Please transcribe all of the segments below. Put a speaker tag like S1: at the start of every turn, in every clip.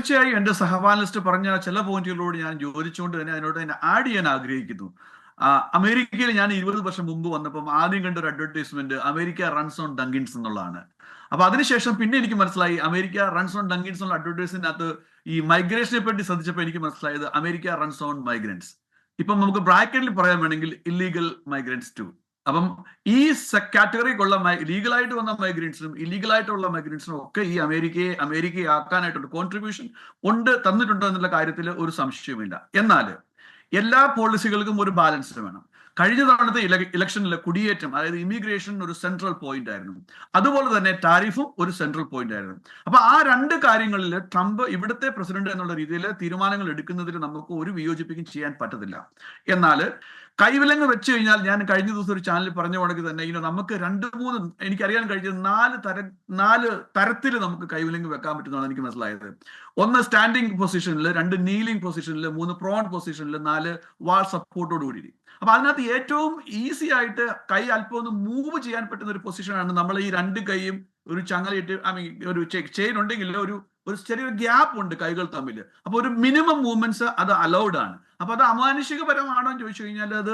S1: തീർച്ചയായും എന്റെ സഹപാനലിസ്റ്റ് പറഞ്ഞ ചില പോയിന്റുകളോട് ഞാൻ യോജിച്ചുകൊണ്ട് തന്നെ അതിനോട് ആഡ് ചെയ്യാൻ ആഗ്രഹിക്കുന്നു. അമേരിക്കയിൽ ഞാൻ 20 വർഷം മുമ്പ് വന്നപ്പം ആദ്യം കണ്ട ഒരു അഡ്വർടൈസ്മെന്റ് അമേരിക്ക റൺസ് ഓൺ ഡങ്കിൻസ് എന്നുള്ളതാണ്. അപ്പൊ അതിനുശേഷം പിന്നെ എനിക്ക് മനസ്സിലായി അമേരിക്ക റൺസ് ഓൺ ഡങ്കിൻസ് എന്നുള്ള അഡ്വർടൈസ്മെന്റിനകത്ത് ഈ മൈഗ്രേഷനെ പറ്റി ശ്രദ്ധിച്ചപ്പോൾ എനിക്ക് മനസ്സിലായത് അമേരിക്ക റൺസ് ഓൺ മൈഗ്രൻസ്. ഇപ്പം നമുക്ക് ബ്രാക്കറ്റിൽ പറയാൻ വേണമെങ്കിൽ ഇല്ലീഗൽ മൈഗ്രൻസ് ടു. അപ്പം ഈ കാറ്റഗറിക്കുള്ള ലീഗലായിട്ട് വന്ന മൈഗ്രൻസിനും ഇല്ലീഗലായിട്ടുള്ള മൈഗ്രൻസിനും ഒക്കെ ഈ അമേരിക്കയെ ആക്കാനായിട്ടുള്ള കോൺട്രിബ്യൂഷൻ തന്നിട്ടുണ്ടോ എന്നുള്ള കാര്യത്തിൽ ഒരു സംശയവുമില്ല. എന്നാൽ എല്ലാ പോളിസികൾക്കും ഒരു ബാലൻസ് വേണം. കഴിഞ്ഞ തവണത്തെ ഇലക്ഷനിലെ കുടിയേറ്റം, അതായത് ഇമിഗ്രേഷൻ ഒരു സെൻട്രൽ പോയിന്റ് ആയിരുന്നു. അതുപോലെ തന്നെ ടാരിഫും ഒരു സെൻട്രൽ പോയിന്റ് ആയിരുന്നു. അപ്പൊ ആ രണ്ട് കാര്യങ്ങളിൽ ട്രംപ് ഇവിടുത്തെ പ്രസിഡന്റ് എന്നുള്ള രീതിയിൽ തീരുമാനങ്ങൾ എടുക്കുന്നതിൽ നമുക്ക് ഒരു വിയോജിപ്പിക്കും ചെയ്യാൻ പറ്റത്തില്ല. എന്നാൽ കൈവിലങ്ങ് വെച്ച് കഴിഞ്ഞാൽ, ഞാൻ കഴിഞ്ഞ ദിവസം ഒരു ചാനലിൽ പറഞ്ഞ കണക്ക് തന്നെ നമുക്ക് എനിക്കറിയാൻ കഴിഞ്ഞത് നാല് തരത്തിൽ നമുക്ക് കൈവിലങ്ങ് വെക്കാൻ പറ്റുന്നതാണ് എനിക്ക് മനസ്സിലായത്. ഒന്ന് സ്റ്റാൻഡിംഗ് പൊസിഷനിൽ, രണ്ട് നീലിംഗ് പൊസിഷനിൽ, മൂന്ന് പ്രോൺ പൊസിഷനിൽ, നാല് വാൾ സപ്പോർട്ടോട് കൂടി. അപ്പൊ അതിനകത്ത് ഏറ്റവും ഈസി ആയിട്ട് കൈ അല്പം ഒന്ന് മൂവ് ചെയ്യാൻ പറ്റുന്ന ഒരു പൊസിഷനാണ് നമ്മൾ ഈ രണ്ട് കൈയും ഒരു ചങ്ങലയിട്ട് ഒരു ചെയിൻ ഉണ്ടെങ്കിൽ ഒരു ചെറിയൊരു ഗ്യാപ്പ് ഉണ്ട് കൈകൾ തമ്മിൽ. അപ്പൊ ഒരു മിനിമം മൂവ്മെന്റ്സ് അത് അലൗഡ് ആണ്. അപ്പൊ അത് അമാനുഷികപരമാണോ എന്ന് ചോദിച്ചു കഴിഞ്ഞാൽ, അത്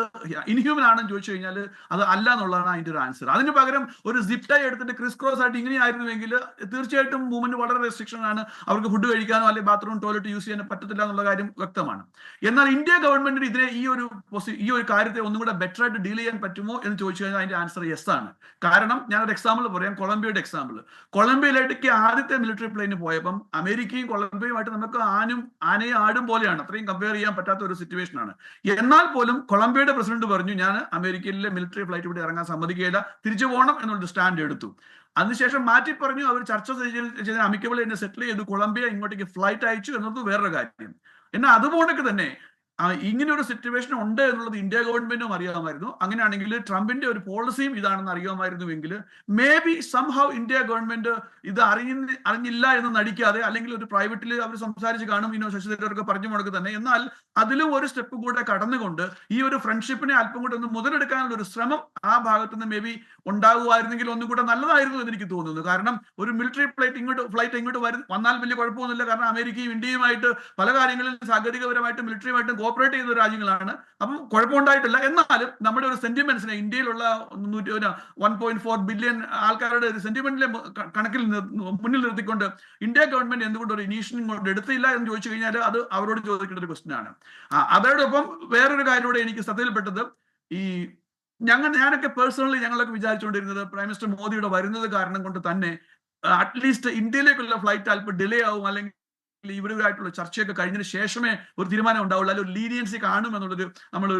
S1: ഇൻഹ്യൂമൻ ആണോ എന്ന് ചോദിച്ചു കഴിഞ്ഞാൽ അത് അല്ല എന്നുള്ളതാണ് അതിന്റെ ഒരു ആൻസർ. അതിന് പകരം ഒരു സിപ് ടൈ എടുത്തിട്ട് ക്രിസ് ക്രോസ് ആയിട്ട് ഇങ്ങനെ ആയിരുന്നുവെങ്കിൽ തീർച്ചയായിട്ടും മൂവ്മെന്റ് വളരെ റെസ്ട്രിക്ഷൻ ആണ്. അവർക്ക് ഫുഡ് കഴിക്കാനോ അല്ലെങ്കിൽ ബാത്റൂം ടോയ്ലറ്റ് യൂസ് ചെയ്യാനോ പറ്റത്തില്ല എന്നുള്ള കാര്യം വ്യക്തമാണ്. എന്നാൽ ഇന്ത്യ ഗവൺമെന്റിന് ഇതിനെ ഈ ഒരു കാര്യത്തെ ഒന്നും കൂടെ ബെറ്റർ ആയിട്ട് ഡീൽ ചെയ്യാൻ പറ്റുമോ എന്ന് ചോദിച്ചു കഴിഞ്ഞാൽ അതിന്റെ ആൻസർ യെസ് ആണ്. കാരണം ഞാനൊരു എക്സാമ്പിൾ പറയാം, കൊളംബിയയുടെ എക്സാമ്പിൾ. കൊളംബിയയിലേക്ക് ആദ്യത്തെ മിലിറ്ററി പ്ലെയിന് പോയപ്പം അമേരിക്കയും കൊളംബിയയുമായിട്ട് നമുക്ക് ആനയും ആടും പോലെയാണ്, അത്രയും കമ്പയർ ചെയ്യാൻ പറ്റാത്ത ഒരു സിറ്റുവേഷൻ ആണ്. എന്നാൽ പോലും കൊളംബിയയുടെ പ്രസിഡന്റ് പറഞ്ഞു, ഞാൻ അമേരിക്കയിലെ മിലിറ്ററി ഫ്ലൈറ്റ് ഇവിടെ ഇറങ്ങാൻ സമ്മതിക്കുകയില്ല, തിരിച്ചു പോകണം എന്നുള്ള സ്റ്റാൻഡ് എടുത്തു. അതിനുശേഷം മാറ്റി പറഞ്ഞു, അവർ ചർച്ച ചെയ്ത് അമിക്കബിൾ എന്നെ സെറ്റിൽ ചെയ്തു, കൊളംബിയ ഇങ്ങോട്ടേക്ക് ഫ്ലൈറ്റ് അയച്ചു എന്നത് വേറൊരു കാര്യം. എന്നാൽ അതുപോലൊക്കെ തന്നെ ഇങ്ങനെ ഒരു സിറ്റുവേഷൻ ഉണ്ട് എന്നുള്ളത് ഇന്ത്യ ഗവൺമെന്റും അറിയാമായിരുന്നു. അങ്ങനെയാണെങ്കിൽ ട്രംപിന്റെ ഒരു പോളിസിയും ഇതാണെന്ന് അറിയാമായിരുന്നുവെങ്കിൽ maybe somehow India government ഇത് അറിഞ്ഞില്ല എന്ന് നടിക്കാതെ, അല്ലെങ്കിൽ ഒരു പ്രൈവറ്റിൽ അവർ സംസാരിച്ച് കാണും, ശശി തരൂരൊക്കെ പറഞ്ഞു മുടക്ക് തന്നെ, എന്നാൽ അതിലും ഒരു സ്റ്റെപ്പ് കൂടെ കടന്നുകൊണ്ട് ഈ ഒരു ഫ്രണ്ട്ഷിപ്പിനെ അല്പം കൂടെ ഒന്ന് മുതലെടുക്കാനുള്ള ഒരു ശ്രമം ആ ഭാഗത്ത് നിന്ന് മേ ബി ഉണ്ടാകുമായിരുന്നെങ്കിൽ ഒന്നും കൂടെ നല്ലതായിരുന്നു എന്ന് എനിക്ക് തോന്നുന്നു. കാരണം ഒരു മിലിറ്ററി ഫ്ലൈറ്റ് ഇങ്ങോട്ട് വന്നാൽ വലിയ കുഴപ്പമൊന്നുമില്ല. കാരണം അമേരിക്കയും ഇന്ത്യയുമായിട്ട് പല കാര്യങ്ങളിലും സാങ്കേതികപരമായിട്ടും മിലിറ്ററിയുമായിട്ടും കോപ്പറേറ്റ് ചെയ്യുന്ന രാജ്യങ്ങളാണ്. അപ്പം കുഴപ്പമുണ്ടായിട്ടില്ല. എന്നാലും നമ്മുടെ ഒരു സെന്റിമെന്റ്സിനെ, ഇന്ത്യയിലുള്ള 1.4 ബില്യൺ ആൾക്കാരുടെ ഒരു സെന്റിമെന്റിലെ കണക്കിൽ മുന്നിൽ നിർത്തിക്കൊണ്ട് ഇന്ത്യ ഗവൺമെന്റ് എന്തുകൊണ്ട് ഒരു ഇനീഷ്യേറ്റീവ് കൊണ്ട് എടുത്തില്ല എന്ന് ചോദിച്ചു കഴിഞ്ഞാൽ അത് അവരോട് ചോദിക്കേണ്ട ഒരു ക്വസ്റ്റ്യൻ ആണ്. അതോടൊപ്പം വേറൊരു കാര്യത്തോടെ എനിക്ക് ശ്രദ്ധയിൽപ്പെട്ടത്, ഞാനൊക്കെ പേഴ്സണലി ഞങ്ങളൊക്കെ വിചാരിച്ചുകൊണ്ടിരുന്നത് പ്രൈം മിനിസ്റ്റർ മോദിയുടെ വരുന്നത് കാരണം കൊണ്ട് തന്നെ അറ്റ്ലീസ്റ്റ് ഇന്ത്യയിലേക്കുള്ള ഫ്ലൈറ്റ് അല്പം ഡിലേ ആവും, അല്ലെങ്കിൽ ഇവരുമായിട്ടുള്ള ചർച്ചയൊക്കെ കഴിഞ്ഞതിന് ശേഷമേ ഒരു തീരുമാനം ഉണ്ടാവുള്ളൂ, അല്ലെങ്കിൽ ഒരു ലീനിയൻസി കാണുമെന്നുള്ളൊരു നമ്മൾ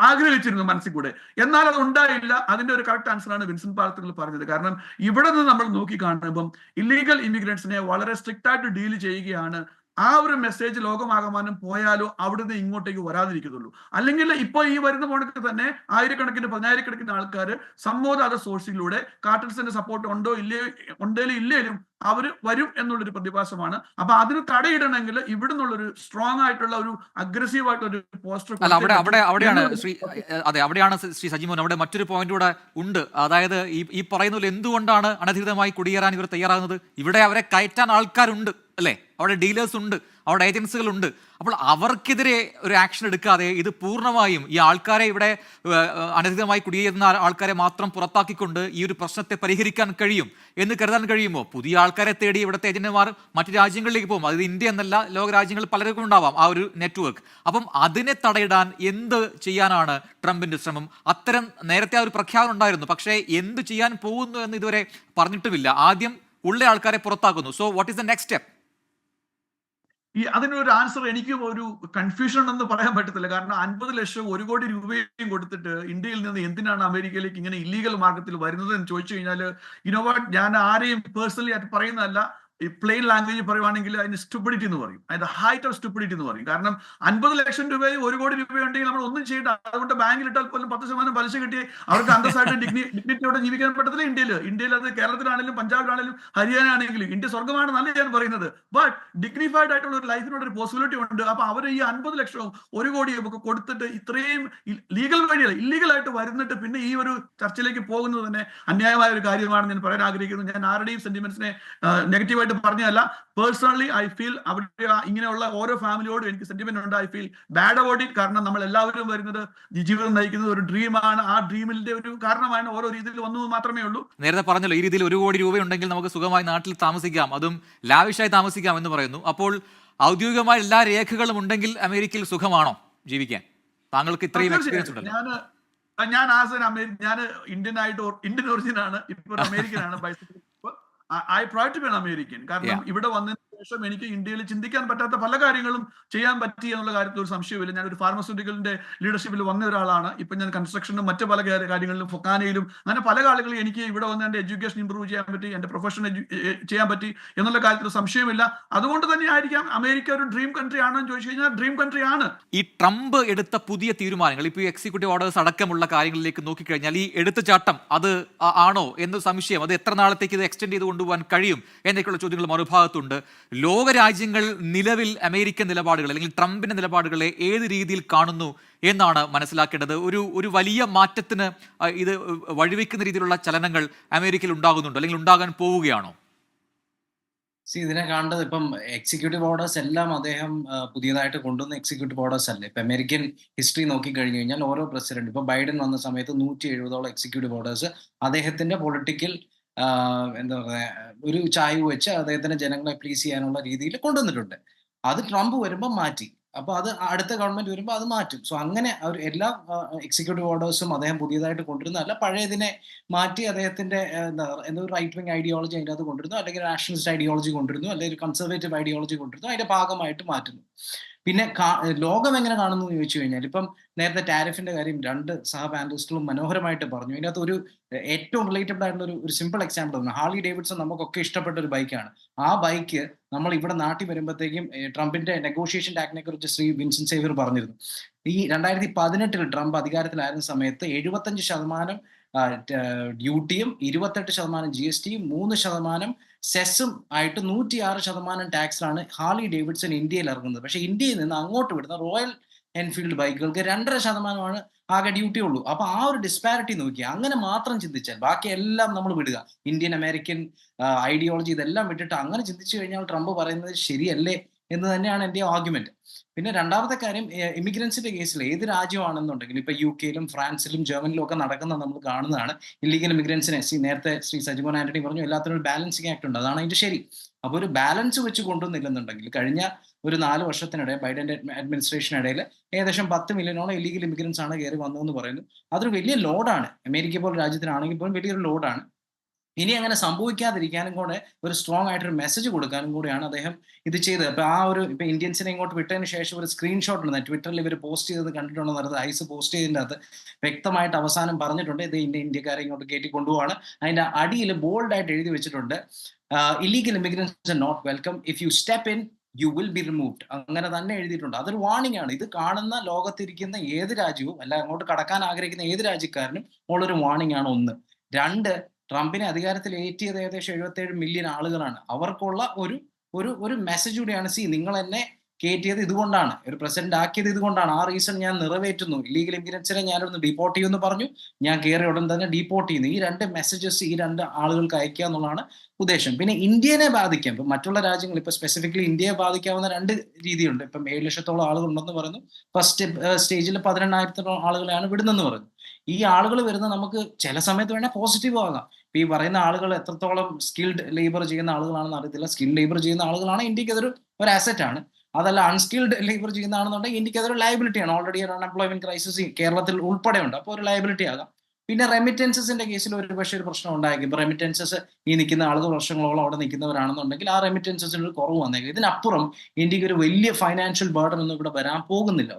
S1: ആഗ്രഹിച്ചിരുന്നു മനസ്സിൽ കൂടെ. എന്നാൽ അത് ഉണ്ടായില്ല. അതിന്റെ ഒരു കറക്റ്റ് ആൻസർ ആണ് വിൻസെന്റ് പാർത്തുകൾ പറഞ്ഞത്. കാരണം ഇവിടെ നിന്ന് നമ്മൾ നോക്കി കാണുമ്പം ഇല്ലീഗൽ ഇമിഗ്രൻസിനെ വളരെ സ്ട്രിക്റ്റ് ആയിട്ട് ഡീൽ ചെയ്യുകയാണ്. ആ ഒരു മെസ്സേജ് ലോകമാകമാനം പോയാലോ അവിടുന്ന് ഇങ്ങോട്ടേക്ക് വരാതിരിക്കത്തുള്ളൂ. അല്ലെങ്കിൽ ഇപ്പോൾ ഈ വരുന്ന പോണക്ക് തന്നെ പതിനായിരക്കണക്കിന് ആൾക്കാർ സമ്മോദാത സോഴ്സിലൂടെ കാർട്ടൽസിന്റെ സപ്പോർട്ട് ഇല്ലേലും അവർ വരും എന്നുള്ളൊരു പ്രതിഭാസമാണ്. അപ്പൊ അതിന് തടയിടണമെങ്കിൽ ഇവിടെ നിന്നുള്ളൊരു സ്ട്രോങ് ആയിട്ടുള്ള ഒരു അഗ്രസീവ് ആയിട്ടുള്ള പോസ്റ്റർ.
S2: അവിടെയാണ് ശ്രീ സജിമോൻ, അവിടെ മറ്റൊരു പോയിന്റ് കൂടെ ഉണ്ട്. അതായത് ഈ പറയുന്നതിൽ എന്തുകൊണ്ടാണ് അനധികൃതമായി കുടിയേറാൻ ഇവർ തയ്യാറാകുന്നത്? ഇവിടെ അവരെ കയറ്റാൻ ആൾക്കാരുണ്ട് അല്ലേ, അവിടെ ഡീലേഴ്സ് ഉണ്ട്, അവിടെ ഏജൻസികളുണ്ട്. അപ്പോൾ അവർക്കെതിരെ ഒരു ആക്ഷൻ എടുക്കാതെ ഇത് പൂർണ്ണമായും ഈ ആൾക്കാരെ, ഇവിടെ അനധികൃതമായി കുടിയേറുന്ന ആൾക്കാരെ മാത്രം പുറത്താക്കിക്കൊണ്ട് ഈ ഒരു പ്രശ്നത്തെ പരിഹരിക്കാൻ കഴിയും എന്ന് കരുതാൻ കഴിയുമോ? പുതിയ ആൾക്കാരെ തേടി ഇവിടുത്തെ ഏജന്റുമാർ മറ്റു രാജ്യങ്ങളിലേക്ക് പോകും. അത് ഇന്ത്യ എന്നല്ല, ലോകരാജ്യങ്ങളിൽ പലർക്കും ഉണ്ടാവാം ആ ഒരു നെറ്റ്വർക്ക്. അപ്പം അതിനെ തടയിടാൻ എന്ത് ചെയ്യാനാണ് ട്രംപിന്റെ ശ്രമം? അത്തരം നേരത്തെ ആ ഒരു പ്രഖ്യാപനം ഉണ്ടായിരുന്നു, പക്ഷേ എന്ത് ചെയ്യാൻ പോകുന്നു എന്ന് ഇതുവരെ പറഞ്ഞിട്ടുമില്ല. ആദ്യം ഉള്ള ആൾക്കാരെ പുറത്താക്കുന്നു. So what is the next step?
S1: അതിനൊരു ആൻസർ എനിക്ക് ഒരു കൺഫ്യൂഷൻ എന്ന് പറയാൻ പറ്റത്തില്ല. കാരണം 50 ലക്ഷം 1 കോടി രൂപയും കൊടുത്തിട്ട് ഇന്ത്യയിൽ നിന്ന് എന്തിനാണ് അമേരിക്കയിലേക്ക് ഇങ്ങനെ ഇല്ലീഗൽ മാർഗത്തിൽ വരുന്നത് എന്ന് ചോദിച്ചു കഴിഞ്ഞാൽ, ഞാൻ ആരെയും പേഴ്സണലി ആയിട്ട് പറയുന്നതല്ല, ഈ പ്ലെയിൻ ലാംഗ്വേജ് പറയുവാണെങ്കിൽ അതിന് സ്റ്റുപ്പിഡിറ്റി എന്ന് പറയും, അതിന്റെ ഹൈറ്റ് ഓഫ് സ്റ്റുപ്പിഡിറ്റി എന്ന് പറയും. കാരണം 50 ലക്ഷം രൂപയും 1 കോടി രൂപയുണ്ടെങ്കിൽ നമ്മൾ ഒന്നും ചെയ്യേണ്ട. അതുകൊണ്ട് ബാങ്കിൽ ഇട്ടാൽ പോലും 10% പലിശ കിട്ടി അവർക്ക് അന്തസ്സായിട്ട് ഡിഗ്നിറ്റിയോടെ ജീവിക്കാൻ പറ്റത്തില്ല ഇന്ത്യയിൽ. അത് കേരളത്തിലാണെങ്കിലും പഞ്ചാബിലാണെങ്കിലും ഹരിയാന ആണെങ്കിലും ഇന്ത്യ സ്വർഗമാണെന്നല്ല ഞാൻ പറയുന്നത്. ബട്ട് ഡിഗ്നിഫൈഡ് ആയിട്ടുള്ള ഒരു ലൈഫിനോട് ഒരു പോസിബിലിറ്റി ഉണ്ട്. അപ്പൊ അവർ ഈ 50 ലക്ഷവും 1 കോടിയും ഒക്കെ കൊടുത്തിട്ട് ഇത്രയും ലീഗൽ വഴിയല്ല ഇല്ലീഗലായിട്ട് വരുന്നിട്ട് പിന്നെ ഈ ഒരു ചർച്ചയിലേക്ക് പോകുന്നത് തന്നെ അന്യായമായ ഒരു കാര്യമാണെന്ന് ഞാൻ പറയാൻ ആഗ്രഹിക്കുന്നു. ഞാൻ ആരുടെയും സെന്റിമെന്റ്സിനെ നെഗറ്റീവായിട്ട് ആയിട്ട് പറഞ്ഞതല്ല. പേഴ്സണലി ഐ ഫീൽ അവരുടെ ഇങ്ങനെയുള്ള ഓരോ ഫാമിലിയോടും എനിക്ക് സെന്റിമെന്റ് ഉണ്ട്. I feel bad about it. കാരണം നമ്മൾ എല്ലാവരും വരുന്നത് ജീവിതം നയിക്കുന്നത് ഒരു ഡ്രീമാണ്. ആ ഡ്രീമിന്റെ ഒരു കാരണമാണ് ഓരോ രീതിയിൽ വന്നത് മാത്രമേ ഉള്ളൂ.
S2: നേരത്തെ പറഞ്ഞല്ലോ ഈ രീതിയിൽ 1 കോടി രൂപയുണ്ടെങ്കിൽ നമുക്ക് സുഖമായി നാട്ടിൽ താമസിക്കാം, അതും ലാവിഷായി താമസിക്കാം എന്ന് പറയുന്നു. അപ്പോൾ ഔദ്യോഗികമായ എല്ലാ രേഖകളും ഉണ്ടെങ്കിൽ അമേരിക്കയിൽ സുഖമാണോ ജീവിക്കാൻ? താങ്കൾക്ക് ഇത്രയും എക്സ്പീരിയൻസ് ഉണ്ടല്ലോ.
S1: ഞാൻ ഞാൻ ഇന്ത്യൻ ഒറിജിൻ ആണ്, ഇപ്പോൾ അമേരിക്കൻ ആണ്. I pride to be an American. കാരണം ഇവിടെ വന്നതിന് ശേഷം എനിക്ക് ഇന്ത്യയിൽ ചിന്തിക്കാൻ പറ്റാത്ത പല കാര്യങ്ങളും ചെയ്യാൻ പറ്റി എന്നുള്ള കാര്യത്തിൽ ഒരു സംശയമില്ല. ഞാൻ ഒരു ഫാർമസ്യൂട്ടിക്കലിന്റെ ലീഡർഷിപ്പിൽ വന്ന ഒരാളാണ്. ഇപ്പൊ ഞാൻ കൺസ്ട്രക്ഷനും മറ്റു പല കാര്യങ്ങളിലും ഫൊക്കാനയിലും അങ്ങനെ പല കാര്യങ്ങളും എനിക്ക് ഇവിടെ വന്ന് എന്റെ എഡ്യൂക്കേഷൻ ഇംപ്രൂവ് ചെയ്യാൻ പറ്റി, എന്റെ പ്രൊഫഷൻ ചെയ്യാൻ പറ്റി എന്നുള്ള കാര്യത്തിൽ സംശയമില്ല. അതുകൊണ്ട് തന്നെ ആയിരിക്കാം അമേരിക്ക ഒരു ഡ്രീം കൺട്രി ആണോ എന്ന് ചോദിച്ചു കഴിഞ്ഞാൽ ഡ്രീം കൺട്രി ആണ്.
S2: ഈ ട്രംപ് എടുത്ത പുതിയ തീരുമാനങ്ങൾ, ഇപ്പോൾ എക്സിക്യൂട്ടീവ് ഓർഡേഴ്സ് അടക്കമുള്ള കാര്യങ്ങളിലേക്ക് നോക്കിക്കഴിഞ്ഞാൽ ഈ എടുത്തുചാട്ടം അത് ആണോ എന്ന് സംശയം. അത് എത്ര നാളത്തേക്ക് ഇത് എക്സ്റ്റെൻഡ് ചെയ്ത് കൊണ്ടുപോകാൻ കഴിയും എന്നൊക്കെയുള്ള ചോദ്യങ്ങൾ മറുഭാഗത്തുണ്ട്. ലോകരാജ്യങ്ങൾ നിലവിൽ അമേരിക്കൻ നിലപാടുകൾ അല്ലെങ്കിൽ ട്രംപിന്റെ നിലപാടുകളെ ഏത് രീതിയിൽ കാണുന്നു എന്നാണ് മനസ്സിലാക്കേണ്ടത്. ഒരു വലിയ മാറ്റത്തിന് ഇത് വഴിവെക്കുന്ന രീതിയിലുള്ള ചലനങ്ങൾ അമേരിക്കയിൽ ഉണ്ടാകുന്നുണ്ടോ അല്ലെങ്കിൽ ഉണ്ടാകാൻ പോവുകയാണോ?
S3: ഇതിനെ കാണേണ്ടത് ഇപ്പം എക്സിക്യൂട്ടീവ് ഓർഡേഴ്സ് എല്ലാം അദ്ദേഹം പുതിയതായിട്ട് കൊണ്ടുവന്ന എക്സിക്യൂട്ടീവ് ഓർഡേഴ്സ് അല്ലേ. ഇപ്പം അമേരിക്കൻ ഹിസ്റ്ററി നോക്കി കഴിഞ്ഞു കഴിഞ്ഞാൽ ഓരോ പ്രസിഡന്റ്, ഇപ്പൊ ബൈഡൻ വന്ന സമയത്ത് 170ഓളം എക്സിക്യൂട്ടീവ് ഓർഡേഴ്സ് അദ്ദേഹത്തിന്റെ പൊളിറ്റിക്കൽ എന്താ പറയുക ഒരു ചായ്വ് വെച്ച് അദ്ദേഹത്തിന്റെ ജനങ്ങളെ പ്ലീസ് ചെയ്യാനുള്ള രീതിയിൽ കൊണ്ടുവന്നിട്ടുണ്ട്. അത് ട്രംപ് വരുമ്പോൾ മാറ്റി. അപ്പോൾ അത് അടുത്ത ഗവൺമെന്റ് വരുമ്പോൾ അത് മാറ്റും. സോ അങ്ങനെ എല്ലാ എക്സിക്യൂട്ടീവ് ഓർഡേഴ്സും അദ്ദേഹം പുതിയതായിട്ട് കൊണ്ടുവരുന്നതല്ല, പഴയതിനെ മാറ്റി അദ്ദേഹത്തിന്റെ എന്താ റൈറ്റ് വിങ് ഐഡിയോളജി അതിൻ്റെ അത് കൊണ്ടുവരുന്നു, അല്ലെങ്കിൽ നാഷണലിസ്റ്റ് ഐഡിയോളജി കൊണ്ടുവരുന്നു, അല്ലെങ്കിൽ കൺസർവേറ്റീവ് ഐഡിയോളജി കൊണ്ടുവരുന്നു, അതിന്റെ ഭാഗമായിട്ട് മാറ്റുന്നു. പിന്നെ ലോകം എങ്ങനെ കാണുന്നു എന്ന് ചോദിച്ചു കഴിഞ്ഞാൽ, ഇപ്പം നേരത്തെ ടാരിഫിന്റെ കാര്യം 2 സഹ പാനലിസ്റ്റുകളും മനോഹരമായിട്ട് പറഞ്ഞു. ഇതിനകത്ത് ഒരു ഏറ്റവും റിലേറ്റബിൾ ആയിട്ടുള്ള ഒരു സിമ്പിൾ എക്സാമ്പിൾ ആണ്. ഹാർലി ഡേവിഡ്സൺ നമുക്കൊക്കെ ഇഷ്ടപ്പെട്ട ഒരു ബൈക്കാണ്. ആ ബൈക്ക് നമ്മൾ ഇവിടെ നാട്ടിൽ വരുമ്പോഴത്തേക്കും ട്രംപിന്റെ നെഗോഷിയേഷൻ ടാക്ടിനെ കുറിച്ച് ശ്രീ വിൻസെന്റ് സേവ്യർ പറഞ്ഞിരുന്നു. ഈ 2018 ട്രംപ് അധികാരത്തിലായിരുന്ന സമയത്ത് 75% ഡ്യൂട്ടിയും 28% GSTയും 3% സെസ്സും ആയിട്ട് 106% ടാക്സിലാണ് ഹാർലി ഡേവിഡ്സൺ ഇന്ത്യയിൽ ഇറങ്ങുന്നത്. പക്ഷെ ഇന്ത്യയിൽ നിന്ന് അങ്ങോട്ട് വിടുന്ന റോയൽ എൻഫീൽഡ് ബൈക്കുകൾക്ക് 2.5% ആകെ ഡ്യൂട്ടി ഉള്ളൂ. അപ്പൊ ആ ഒരു ഡിസ്പാരിറ്റി നോക്കി അങ്ങനെ മാത്രം ചിന്തിച്ചാൽ, ബാക്കി എല്ലാം നമ്മൾ വിടുക, ഇന്ത്യൻ അമേരിക്കൻ ഐഡിയോളജി ഇതെല്ലാം വിട്ടിട്ട് അങ്ങനെ ചിന്തിച്ചു കഴിഞ്ഞാൽ ട്രംപ് പറയുന്നത് ശരിയല്ലേ എന്ന് തന്നെയാണ് എൻ്റെ ആർഗ്യുമെന്റ്. പിന്നെ രണ്ടാമത്തെ കാര്യം, ഇമിഗ്രൻസിന്റെ കേസിൽ ഏത് രാജ്യമാണെന്നുണ്ടെങ്കിൽ ഇപ്പൊ UK-യിലും ഫ്രാൻസിലും ജർമ്മനിലും ഒക്കെ നടക്കുന്നത് നമ്മൾ കാണുന്നതാണ്. ഇല്ലീഗൽ ഇമിഗ്രൻസിനെ നേരത്തെ ശ്രീ സജിമോൻ ആന്റണി പറഞ്ഞു എല്ലാത്തിനും ഒരു ബാലൻസിങ് ആക്ട് ഉണ്ട്, അതാണ് അതിന്റെ ശരി. അപ്പൊ ഒരു ബാലൻസ് വെച്ച് കൊണ്ടുവന്നില്ലെന്നുണ്ടെങ്കിൽ കഴിഞ്ഞ ഒരു 4 വർഷത്തിനിടെ ബൈഡന്റെ അഡ്മിനിസ്ട്രേഷനിടയിൽ ഏകദേശം 10 മില്യണോളം ഇല്ലീഗൽ ഇമിഗ്രൻസ് ആണ് കയറി വന്നതെന്ന് പറയുന്നു. അതൊരു വലിയ ലോഡാണ്. അമേരിക്ക പോലെ രാജ്യത്തിനാണെങ്കിൽ പോലും വലിയൊരു ലോഡാണ്. ഇനി അങ്ങനെ സംഭവിക്കാതിരിക്കാനും കൂടെ ഒരു സ്ട്രോങ് ആയിട്ടൊരു മെസ്സേജ് കൊടുക്കാനും കൂടെയാണ് അദ്ദേഹം ഇത് ചെയ്തത്. അപ്പൊ ഇപ്പൊ ഇന്ത്യൻസിനെ ഇങ്ങോട്ട് വിട്ടതിന് ശേഷം ഒരു സ്ക്രീൻഷോട്ട് ഉണ്ട്, ട്വിറ്ററിൽ ഇവർ പോസ്റ്റ് ചെയ്തത് കണ്ടിട്ടുണ്ടോ എന്നത്. ഐസ് പോസ്റ്റ് ചെയ്തതിൻ്റെ അകത്ത് വ്യക്തമായിട്ട് അവസാനം പറഞ്ഞിട്ടുണ്ട് ഇത് ഇന്ത്യക്കാരെ ഇങ്ങോട്ട് കയറ്റി കൊണ്ടുപോവാണ്. അതിന്റെ അടിയിൽ ബോൾഡ് ആയിട്ട് എഴുതി വെച്ചിട്ടുണ്ട്, illegal immigrants are not welcome, if you step in you will be removed. അങ്ങനെ തന്നെ എഴുതിയിട്ടുണ്ട്. അതൊരു വാർണിംഗ് ആണ്. ഇത് കാണുന്ന ലോകത്തിരിക്കുന്ന ഏത് രാജ്യവും അല്ല അങ്ങോട്ട് കടക്കാൻ ആഗ്രഹിക്കുന്ന ഏത് രാജ്യക്കാരനും ഉള്ളൊരു വാർണിംഗ് ആണ്. 1. 2, ട്രംപിനെ അധികാരത്തിൽ ഏറ്റിയത് ഏകദേശം 77 മില്യൺ ആളുകളാണ്. അവർക്കുള്ള ഒരു മെസ്സേജ് കൂടിയാണ്, നിങ്ങൾ എന്നെ കയറ്റിയത് ഇതുകൊണ്ടാണ്, ഒരു പ്രസിഡന്റ് ആക്കിയത് ഇതുകൊണ്ടാണ്, ആ റീസൺ ഞാൻ നിറവേറ്റുന്നു, ഇല്ലീഗൽ ഇമിഗ്രൻസിനെ ഞാനൊന്ന് ഡീപ്പോർട്ട് ചെയ്യുമെന്ന് പറഞ്ഞു, ഞാൻ കയറിയ ഉടൻ തന്നെ ഡീപ്പോർട്ട് ചെയ്യുന്നു. ഈ 2 മെസ്സേജസ് ഈ 2 ആളുകൾക്ക് അയക്കുക എന്നുള്ളതാണ് ഉദ്ദേശം. പിന്നെ ഇന്ത്യനെ ബാധിക്കാം. ഇപ്പം മറ്റുള്ള രാജ്യങ്ങൾ ഇപ്പൊ സ്പെസിഫിക്കലി ഇന്ത്യയെ ബാധിക്കാവുന്ന 2 രീതിയുണ്ട്. ഇപ്പം 7 ലക്ഷത്തോളം ആളുകൾ ഉണ്ടെന്ന് പറയുന്നു. ഫസ്റ്റ് സ്റ്റേജിൽ 18,000 ആളുകളെയാണ് വിടുന്നെന്ന് പറയുന്നു. ഈ ആളുകൾ വരുന്ന നമുക്ക് ചില സമയത്ത് വേണേൽ പോസിറ്റീവ് ആകാം. ഇപ്പൊ ഈ പറയുന്ന ആളുകൾ എത്രത്തോളം സ്കിൽഡ് ലേബർ ചെയ്യുന്ന ആളുകളാണെന്ന് അറിയത്തില്ല. സ്കിൽഡ് ലേബർ ചെയ്യുന്ന ആളുകളാണ് ഇന്ത്യക്ക് അതൊരു അസറ്റ് ആണ്. അതല്ല അൺസ്കിൽഡ് ലേബർ ചെയ്യുന്ന ആണെന്നുണ്ടെങ്കിൽ ഇന്ത്യക്ക് അതൊരു ലയബിലിറ്റി ആണ്. ഓൾറെഡി ഒരു അൺഎംപ്ലോയ്മെന്റ് ക്രൈസിസ് കേരളത്തിൽ ഉൾപ്പെടെ ഉണ്ട്. അപ്പോൾ ഒരു ലയബിലിറ്റി ആകാം. പിന്നെ റെമിറ്റൻസസിന്റെ കേസിൽ ഒരു പക്ഷേ ഒരു പ്രശ്നം ഉണ്ടായേക്കും. ഇപ്പൊ റെമിറ്റൻസസ് ഈ നിൽക്കുന്ന ആളുകൾ വർഷങ്ങളോളം അവിടെ നിൽക്കുന്നവരാണെന്നുണ്ടെങ്കിൽ ആ റെമിറ്റൻസസിന് ഒരു കുറവ് വന്നേക്കും. ഇതിനപ്പുറം ഇന്ത്യക്ക് ഒരു വലിയ ഫൈനാൻഷ്യൽ ബർഡൻ ഒന്നും ഇവിടെ വരാൻ പോകുന്നില്ല.